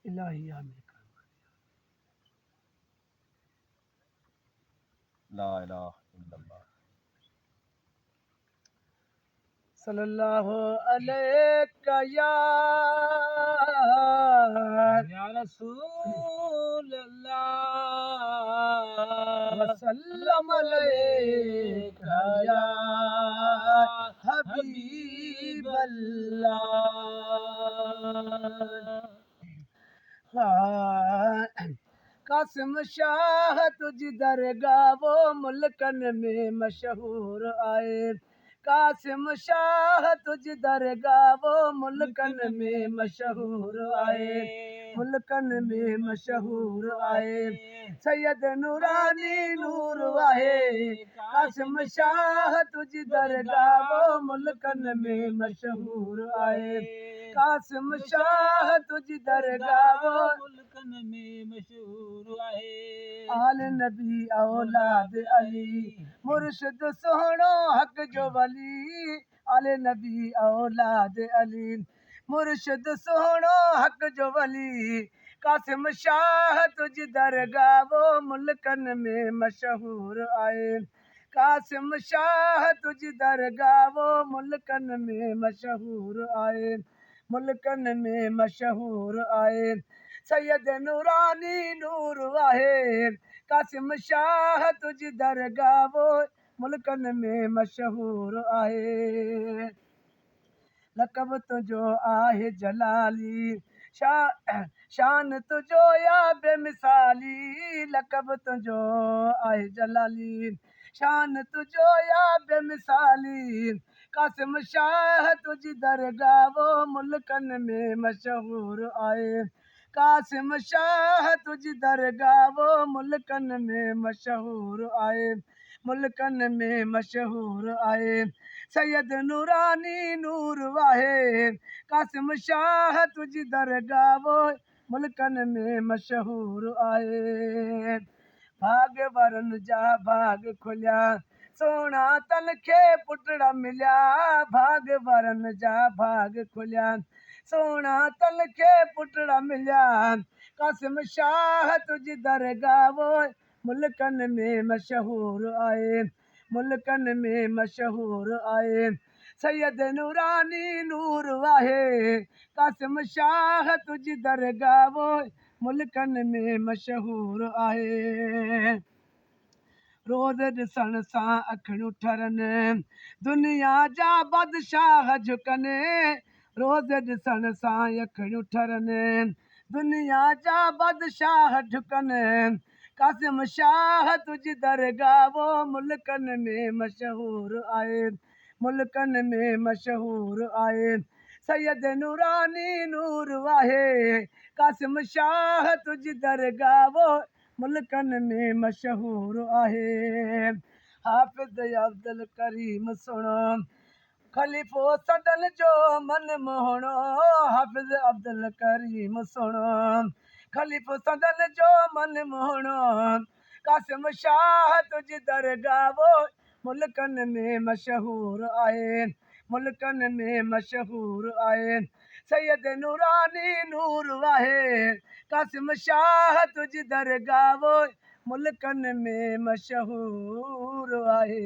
इलाही आमिर ला इलाहा इल्लल्लाह। सल्लल्लाहु अलैका या रसूल अल्लाह वसल्लम अलैका या हबीब अल्लाह। कासिम शाह तुझी दरगाह वो मुल्कन में मशहूर आए। कासिम शाह तुझी दरगाह वो मुल्कन में मशहूर आए। मुल्कन में मशहूर आए। सैयद नूरानी नूर वाहे। कासिम शाह तुझी दरगाह वो मुल्कन में मशहूर आए। कासिम शाह तुझी दरगाह वो मुल्कन में मशहूर आहे। आल नबी औलाद अली मुर्शिद सोहणो हक जो वली। आल नबी औलाद अली मुर्शिद सोहणो हक जो वली। कासिम शाह तुझी दरगाह वो मुल्कन में मशहूर आहे। कासिम शाह तुझी दरगाह वो मुल्कन में मशहूर आहे। मुल्कन में मशहूर आहे। सैयद नूरानी नूर वाहे। कासिम शाह तुझी दरगाह वो मुल्कन में मशहूर आहे। लक़ब तुझो आहे जलाली शान तुझो या बेमिसाली। लक़ब तुझो आहे जलाली शान तुझो या बेमिसाली। कासिम शाह तुझी दरगाह वो मुल्कन में मशहूर आहे। कासिम शाह तुझी दरगाह वो मुल्कन में मशहूर आहे। मुल्कन में मशहूर आहे। सैयद नूरानी नूर वाहे। कासिम शाह तुझी दरगाह वो मुल्कन में मशहूर आहे। भाग वरन जा भाग खुलिया सोना तन खे पुटड़ा मिलिया। भाग वरन जा भाग खुलिया सोना तन खे पुटड़ा मिलिया। कासिम शाह तुझी दरगाह वो मुल्कन में मशहूर आहे। मुल्कन में मशहूर आहे। सैयद नूरानी नूर वाहे। कासिम शाह तुझी दरगाह वो मुल्कन में मशहूर आहे। रोज़ ॾिसण सां अखियूं ठरनि दुनिया जा बादशाह झुकनि। रोज़ ॾिसण सां अखियूं ठरनि दुनिया जा बादशाह झुकनि। कासिम शाह तुझी दरगाह वो मुल्कन में मशहूर आहे। मुल्कन में मशहूर आहे। सैयद नूरानी नूर वाहे। कासिम शाह तुझी दरगाह वो मुल्कन में मशहूर आहे। हाफ़िज़ अब्दुल करीम सुणो ख़लीफ़ो सदन जो मन मोहणो। हाफ़िज़ अब्दुल करीम सुणो ख़लीफ़ो सदन जो मन मोहणो। कासिम शाह तुझी दरगाह वो मुल्कन में मशहूर आहे। मुल्कन में मशहूर आहे। सैयद नूरानी नूर वाहे। कासिम शाह तुझी दरगाह वो मुल्कन में मशहूर आहे।